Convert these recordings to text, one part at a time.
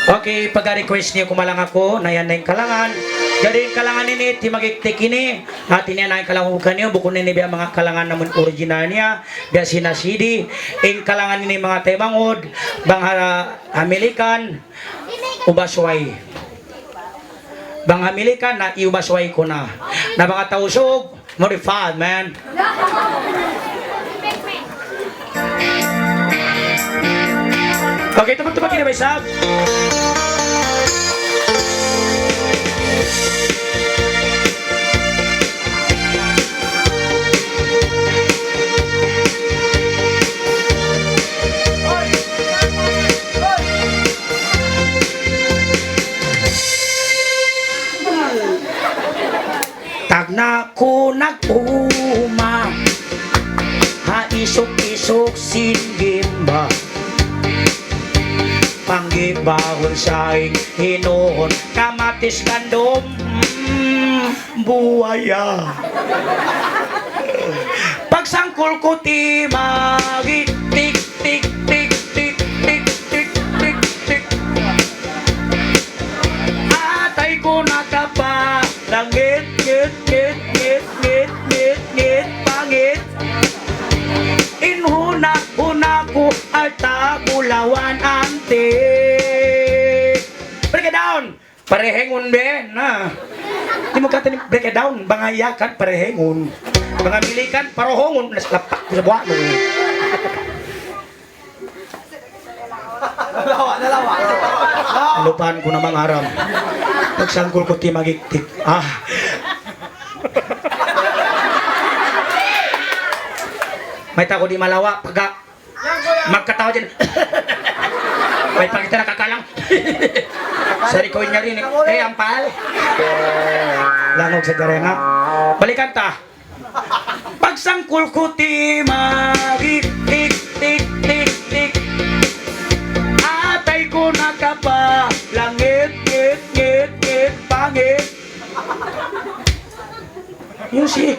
Okay, pag-request niyo kumalang ako, na yan na yung kalangan. Jadi yung kalangan ini, ti magiktik ini, hati niya na yung kalangan niyo, bukun ini biya mga kalangan naman original niya, biya sinasidi, yung kalangan ini mga tebangod, bang American, ubasway. Bang American na iubasway ko na. Na mga tausog, modified man. Okay, tebak-tebak ini Bay Sab. Tag na ko nagpuma, ha isok-isok singgimba. Panggibawon saing hinoon, kamatis kandom, buaya. Pagsangkol ko ti magit, tik, tik, tik, tik, tik, tik, tik, tik. Atay ko nakapa, langit, ngit, ngit, ngit, ngit, ngit, ngit, pangit. Inhuna-huna ko ay tabulawan ante. Break it down. Parehengon ben na. Di mo kata ni break it down. Bangayakan parehengon. Bangamilikan parohongon. Lapak sa buwan mo. Nalawa. Lupahan ko na mga aram. Pagsangkol ko ti magiktik. May tako di malawa pagka magkatawa dyan. May pagkita nakakalang. Sorry ko niya rin. Ampal. Langog sa garenga. Balikan ta. Pagsangkul ko ti magik tik tik tik tik. Atay ko nakapa. Langit ngit ngit ngit pangit. Yun si.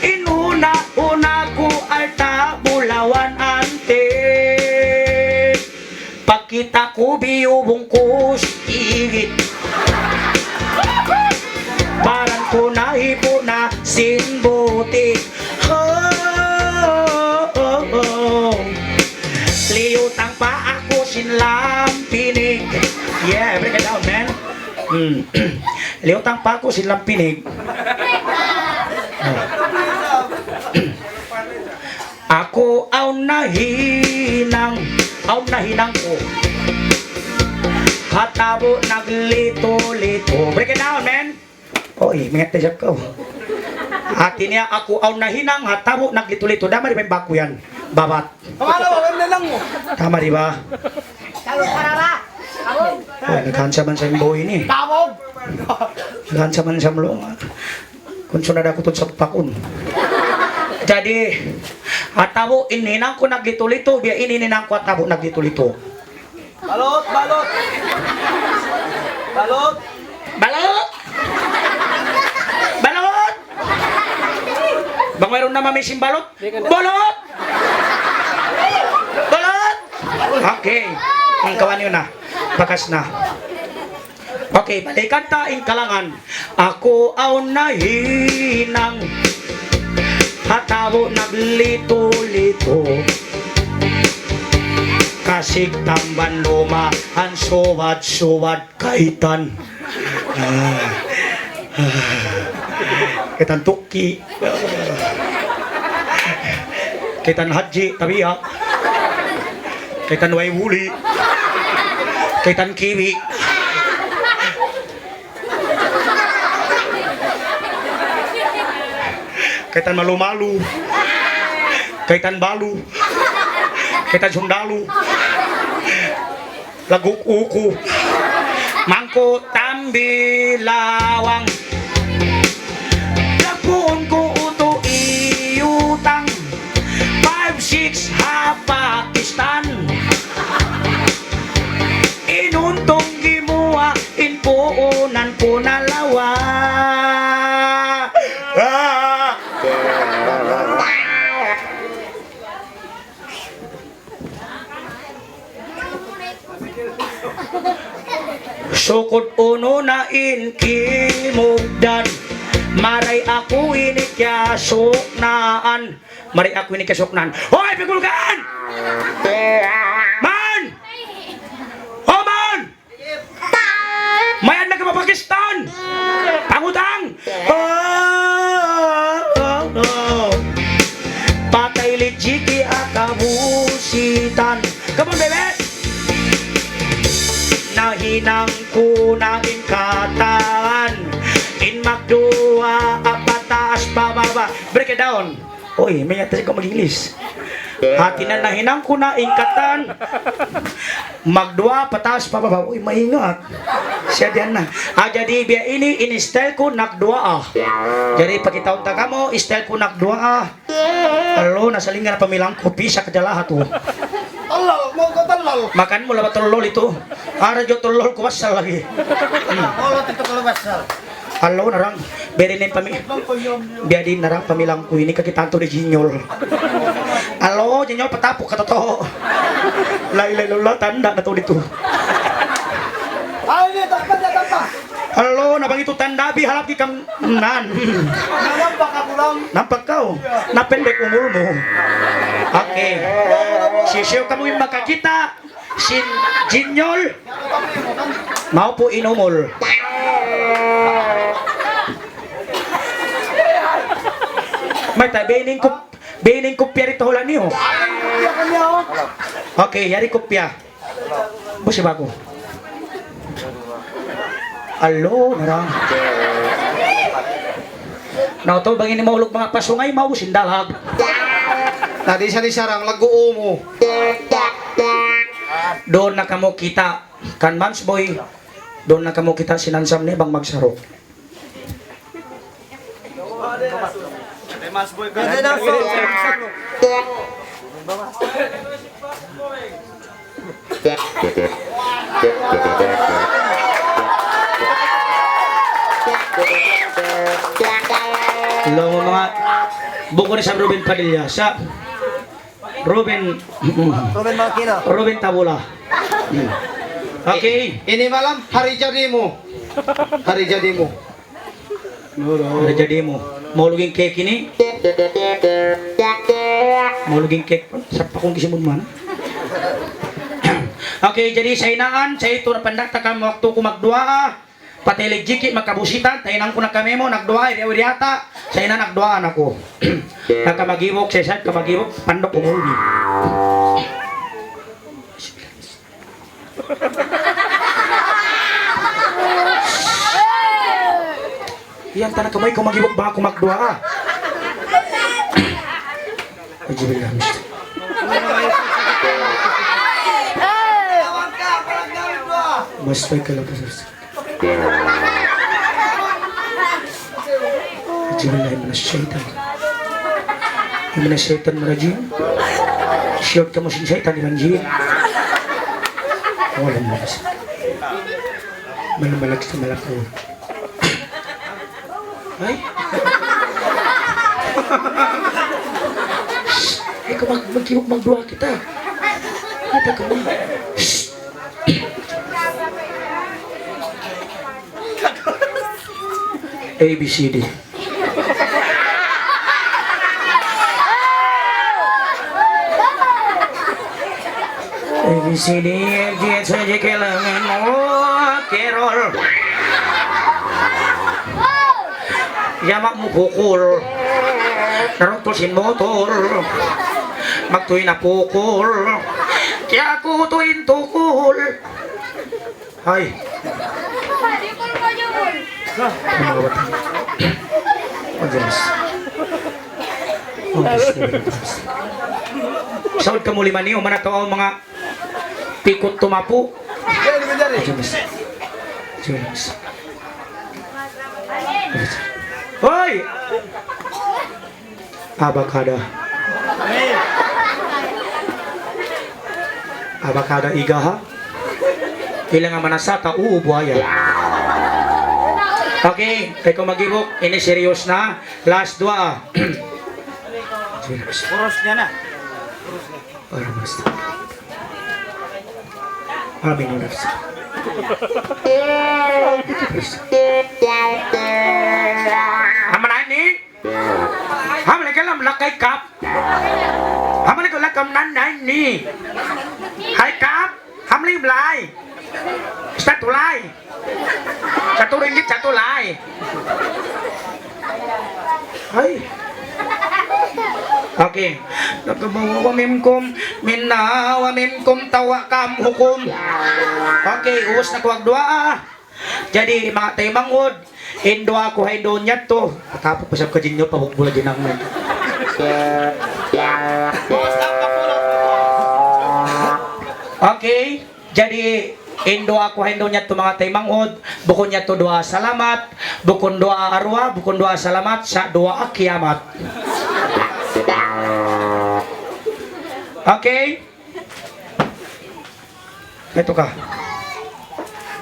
Inuna-una ko ay tabulawan ante. Pagkita ko biyubong ko sigit. Parang ko nahipo na sinbuti. Liyutang pa ako sinlampinig. Yeah, break it down, man. Liyutang pa ako sinlampinig. Ako aw nahinang ko. Hatabo naglito-lito. Break it down, man. Oy, mingat na siya ko. Hati niya ako aw nahinang, hatabo naglito-lito. Dama di ba yung bako yan? Babat. Wala lang mo. Tama di ba? Tawag parara. Tawag. Oy, naghansa man sa imboy ni. Tawag. Naghansa man sa mlong. Kung sunod ako sa pakon. Jadi, hatabo ininang ko naglito-lito, biya inininang ko hatabo naglito-lito. Balot. Balot. Bang mayroon na mamising balot? Balot! Okay. Ang kawan yun na. Bakas na. Okay, balikan ta in kalangan. Ako aw nahinang, hatabo naglito-lito. Kasig tamban luma, ang suwad-suwad kaitan. Kaitan tuki. Kaitan haji, tabiya. Kaitan waywuli. Kaitan kiwi. Kaitan malu-malu. Kaitan balu. Kaitan sundalu. Laguk uku. Mangko tambilawang. Lapuon ko uto iutang. 5-6 ha Pakistan. Inuntong gimuha inpuunan ko nalawa. Sukod uno na inkimugdan, maray ako inikyasuknaan. Maray ako inikyasuknaan. Hoy, pigulgaan! Man! Oh, man! Mayan na ka Pakistan! Pangutang! Patay lijiki at kabusitan. Come on, baby! Nahinang ko na inkatan, in magdua pataas pababa. Break it down. Oy, may yata ko mag-English. Hati na nahinang ko na inkatan, magdua pataas pababa. Uy, maingat. Siya diyan na. Jadi biya ini style ko nagdua. Jadi pagkitaon ta kamo, style ko nagdua. Alo, nasalingan na pamilang kopi sa kadalaha to. Talal, mau ka talal. Makan mo labat tolol itu. Ara jo tolol ko wasal lagi. Kalau itu kalau besar. Halo narang, berinin pami. Biadin narang pamilang ko ini kakitanto ni Jinyol. Halo, Jinyol patapok ka totoo. Lailay lola tanda na to dito. Ah, ini tampak ya tampak. Halo, nabang itu tanda bi halap ki kam nan. Nampak aku lang. Nampak kau? Napendek umur mo. Oke. Sisiyo kamu yung makakita. Sin Jinyol. Mau po inumol. May tayo, bening kopya rito hula niyo. Okay, yari kopya. Busi bago. Alo, narang. Now to, bangin ni maulog mga pasungay, mausin dalag. Tadi siya ni sarang lagu mo. Doon na kamo kita, kan Mans Boy, doon na kamo kita sinansam ni bang magsaro. Mas boy ka. Hello mga buko ni sa Ruben Padilla sa Ruben Ruben Malkino. Ruben Tabula. Okay. Ini malam hari jadimu. Hari jadimu. Ano jadi mo? Mauluging cake ini? Mauluging cake sa pakong kisimod man. Okay, jadi sa inaan, sa ito na pandak takam waktu ko magdua. Pati legjiki magkabusitan, tainang ko na kami mo, nagdua, yata. Sa ina nagduaan ako. Nagkamagibok, sa isa, kamagibok, pandok umulbi. Yan tanah kamay kung magibok ba ako magdua ka. Ajibil lang. Mas may kalabas. Ajibil lang yung syaitan. Yung syaitan mo na jin. Short ka mo sin syaitan yung jin. Walang malas. Malamalak sa malakaw. Ay? Ay, kung magkiwag magduwa kita. Hata ka mo. A, B, C, D. A, B, C, D, F, G, H, I, J, K, L, M, N, O, Kerol. Yamak mo pukul. Narutusin motor. Magtuin na pukul. Kaya ako tuin tukul. Hay. Saud ka muli man niyo, mana to ang mga pikot tumapu. Jadi menjadi. James. Hoy! Abakada. Abakada iga ha? Ilang nga manasata, buhaya. Okay, kay kung magibok, ini serious na. Last dua. Urus niya na. Amin ya nafsi. Aman ini. Aman lagi lam lakai kap. Aman lagi lakam nan ni. Hai kap. Aman lagi belai. Satu lai. Ringgit satu lai. Hai. Oke, wa minkum minna wa minkum tawakam hukum. Oke, uus na kuwag doa. Jadi mga taymangod, indo ako hay doon niya to. Tapos pasab ka din nyo, pabukbula din ang men. Okay, jadi indo ako hay doon niya to mga taymangod. Bukon niya to doa salamat, bukon doa arwa, bukon doa salamat sa doa kiamat. Okay? Ito ka.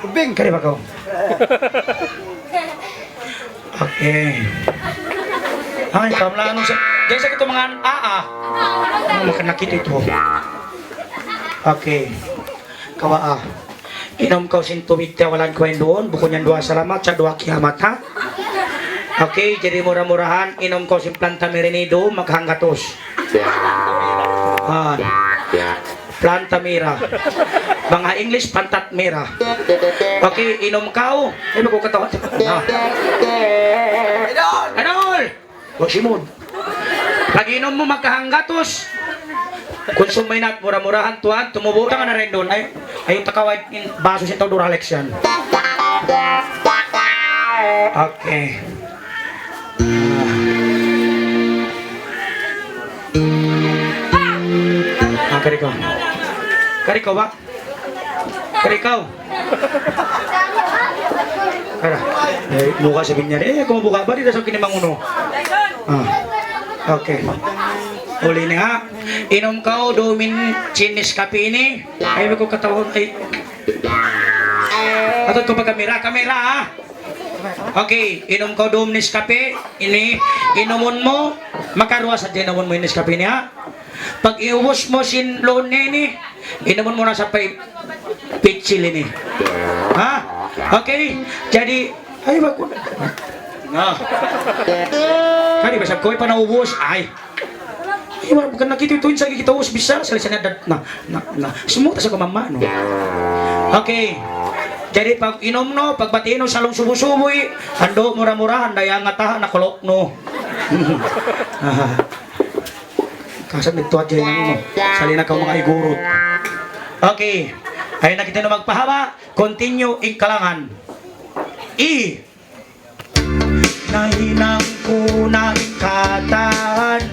Ubing ka rin ba ko? Okay. Ay, kamla anong sa... Diyan sa ito mga Ano makanakit ito? Okay. Kawa Inom ka sin tubig walan ko doon. Bukod niyan doa salamat sa doa kiamat ha? Okay, jadi murah-murahan inom ko sin planta merenido maghanggatos. Planta mira. Mga English pantat mira. Okay, inom kau. Ano ko katawan? Anol! Huwag simod. Pag inom mo magkahanggatos, konsumay na at murah-murahan tuwan, tumubo ka na rin doon. Ayun takawad baso si Duralex yan. Okay. Karikaw. Karikaw ba? Karikaw. Kara. Buka sabihin niya. Kung buka ba? Di na sa kinimanguno. Okay. Uli ni ha. Inom ka domin chinis kape ini. Ay, ko katawag. Ay. Atot ko pa kamera. Kamera ha. Okay. Inom ka domin kape. Ini. Inumon mo. Makaruwa sa dinamon mo inis kape niya. Pag iuwas mo sin loan ni, inamon mo na sa pitchil ini. Ha? Okay? Jadi, ay wag ko. Nga. Kani ba sab ko pa nauubos? Ay. Ay wag ka nakitutuin sa kita us bisa sa lisan na. Sumuta sa kumama no. Okay. Jadi pag inom no, pag batino sa long subo-suboy, hando mura-murahan daya nga taha na kolok no. Kasab ito at dyan mo. Salina ka mga igurot. Okay. Ayun na kita na magpahaba. Continue in kalangan. Nahinang ko na ikatan.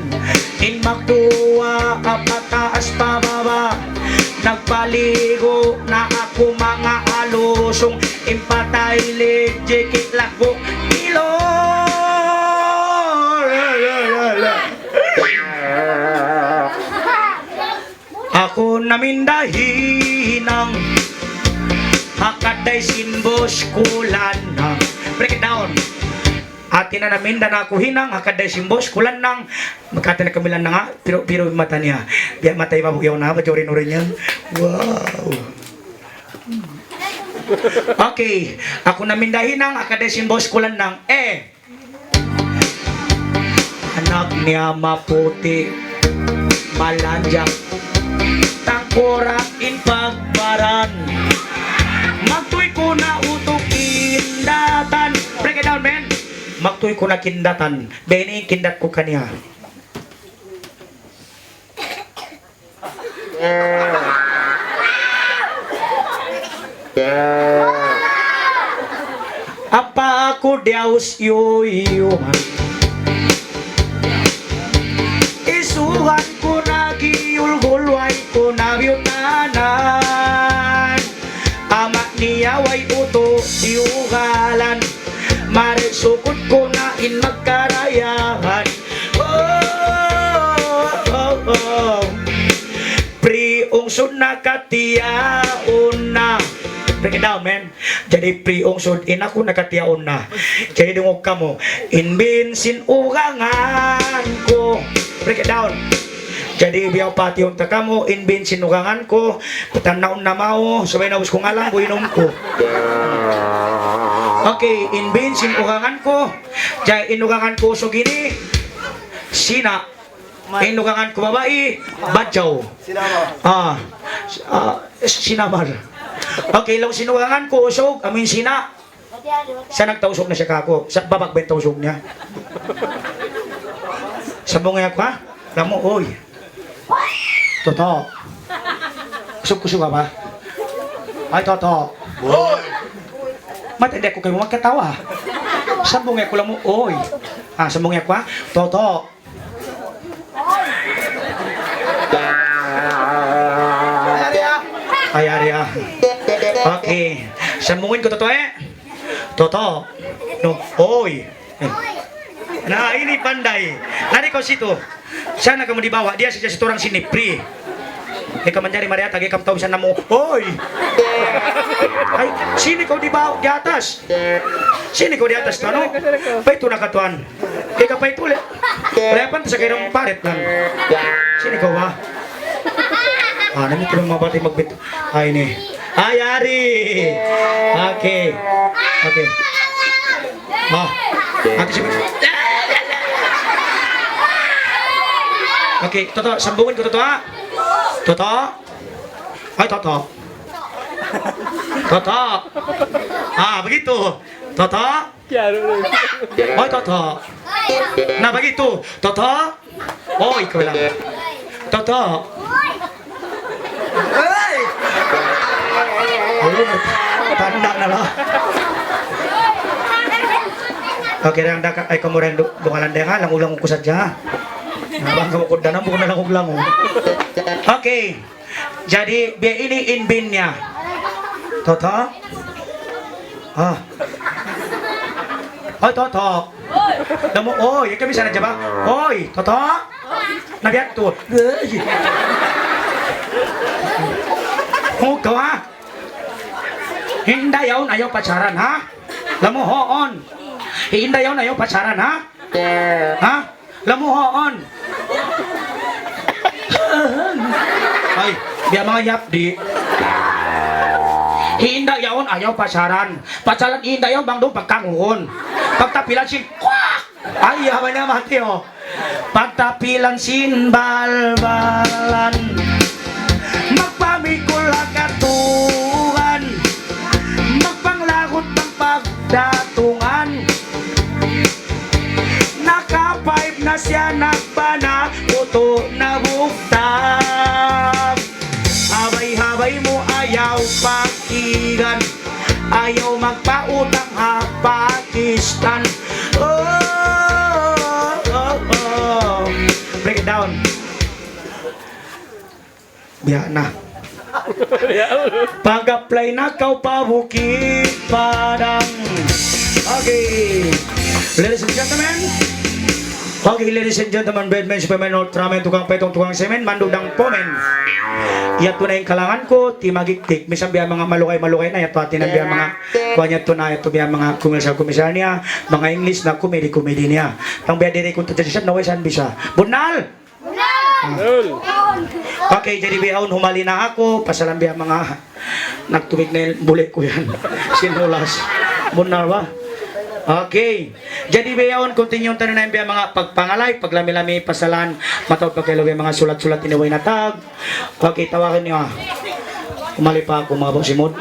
In magduwa kapataas pababa. Nagpaligo na ako mga alusong. Impatay legit lago. Ako namindahin ng hakaday sinbos kulan ng break it down. Atin na naminda na ako hinang hakaday sinbos kulan ng magkata na kamilan na nga pero mata niya biya matay mabugyaw na majorin rin yan. Wow. Okay, ako namindahin ng hakaday sinbos kulan ng anak niya maputi malanjak tangkorak in pagbaran magtuy ko na utok kindatan break it down man magtuy ko na kindatan beni kindat ko kaniya apa ako diaus yoyuman isuhan ko na giyulgulway ko na biyutanan ama niya way uto diugalan marisukot ko na in magkarayahan priungsod na katiyaon na break it down man jadi priungsod in ako nakatiyaon na jadi dungog ka mo inbinsin ugangan ko break it down Jadi biyaw pati yung takamo, inbin sinukangan ko, patanaon na mao, sabay na kung alam, buinom ko. Okay, inbin sinukangan ko, jay inukangan ko so gini, sina, inukangan ko babae, badyaw. Sinamar. Okay, lang sinukangan ko usog, amin sina, sa nagtausog na siya kako, sa babak ba yung tausog niya? Sabong nga ko ha? Alam mo, oy. Toto. Kusog-kusog ka ba? Ay, Toto. Oy! Matindi ako kayo magkatawa. Sabong nga ko lang mo, oy. Sabong nga ko ha? Toto. Ay, ari ah. Okay. Sambungin ko, Toto eh. Toto. No, oy. Na ini pandai. Nari kau situ. Sana kamu dibawa dia saja satu orang sini free. Ikaw mencari Maria tagi kamu tahu bisa namo. Oi. Ay, sini kau dibawa di atas. Sini kau di atas tuan. Pa itu nak tuan. Ikaw pa itu le. Lepan sa kairang paret kan. Sini kau ba. Nami tulong mabati magbit. Ay ini. Ay Ari. Okay. Okay. Nanti sabi. Okay, Toto, sambungin ko Toto ha. Toto. Ay, Toto. Toto. Begitu. Toto. Ay, Toto. Nah, begitu. Toto. Oh, ikaw lang. Toto. Hey! Tanda na lang. Okay, rang dak ay kamu rang dungalan deh lang ulang ko sadya. Nabang kamu kuda na bukan lang ulang. Okay. Jadi biar ini inbinnya. Toto. Oi Toto. Namu oi, kami sana aja, Bang. Oi, Toto. Nabiat tuh. Kau ha? Hinda yaw na yaw pacaran ha? Lamu hoon. Hinda yaw na yaw pacaran ha? Ha? Lamu hoon. Ay, biar mga yapdi. Hinda yaw ayaw pacaran. Pacaran hinda yaw bang dong pagkanguhon. Pagtapilan sin, ay yaman na mati oh. Pagtapilan sin balbalan. Magpamikul agatuhan. Magpanglagot ng pagdatungan. Naka-five na siya nagbana, puto na buktag. Habay-habay mo ayaw pakigan, ayaw magpautang ha Pakistan. Break it down. Biya na. Pag-apply na kau pabukit padang. Okay. Ladies and gentlemen. Okay, ladies and gentlemen, bedmen, supermen, ultramen, tukang petong, tukang semen, mandudang pomen. Yato na yung kalangan ko, timagiktik. Misang biya mga malukay-malukay na, yato atin ang biya mga kuwanya to na, yato biya mga kumisal niya, mga English na komedi-komedi niya. Pang biya diri kung tadyasyan, nawesan bisa. Bunal! Okay, jadi bihon humali na ako, pasalam biya mga nagtumig na bulik ko yan. Sinulas. Bunal ba? Okay. Jadi bihon, continue tayo na yung biya mga pagpangalay, paglami-lami, pasalan, matawag pagkailaw yung mga sulat-sulat inaway na tag. Okay, tawakan niyo. Humali pa ako mga bosimod.